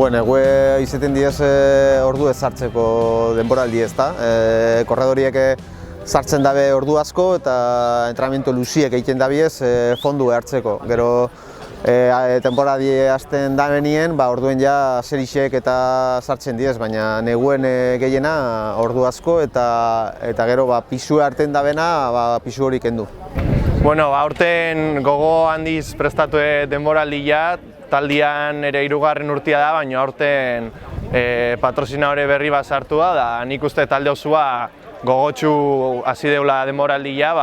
Egue izaten diez ordu ez sartzeko denboraldi ez da. Korredoriek sartzen dabe ordu asko eta entrenamiento luziek egiten dabiez fondu hartzeko. Gero temporadi hasten da benien, orduen ja serixek eta sartzen diez, baina neguen gehiena ordu asko eta gero pisu hartzen da bena pisu hori kendu. Bueno, aurten gogo handiz prestatu denboraldia, taldian ere 3. urtia da, baina aurten patrozinadore berri bat sartu da, nik uste talde osua gogotsu hasi deula denboraldia,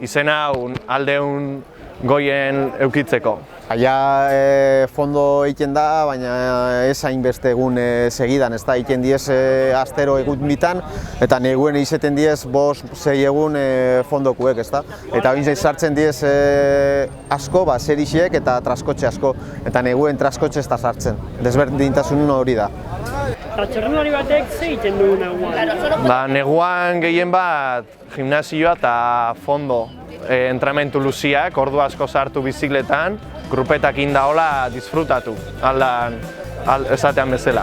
izena aldeun goien eukitzeko. Aia fondo egiten da, baina ez hainbeste egun segidan, ez da, egiten diez astero egun bitan, eta neguen izaten diez 5-6 egun fondokuek, ez da. Eta hori sartzen diez asko, serixiek eta traskotxe asko, eta neguen traskotxe ez da sartzen. Desberdintasun hori da. Txorrenulari batek ze egiten du neguan? Neguan gehien bat gimnasioa eta fondo entrenamentu luziak, ordu asko sartu bizikletan, grupetak indaola disfrutatu, esatean bezala.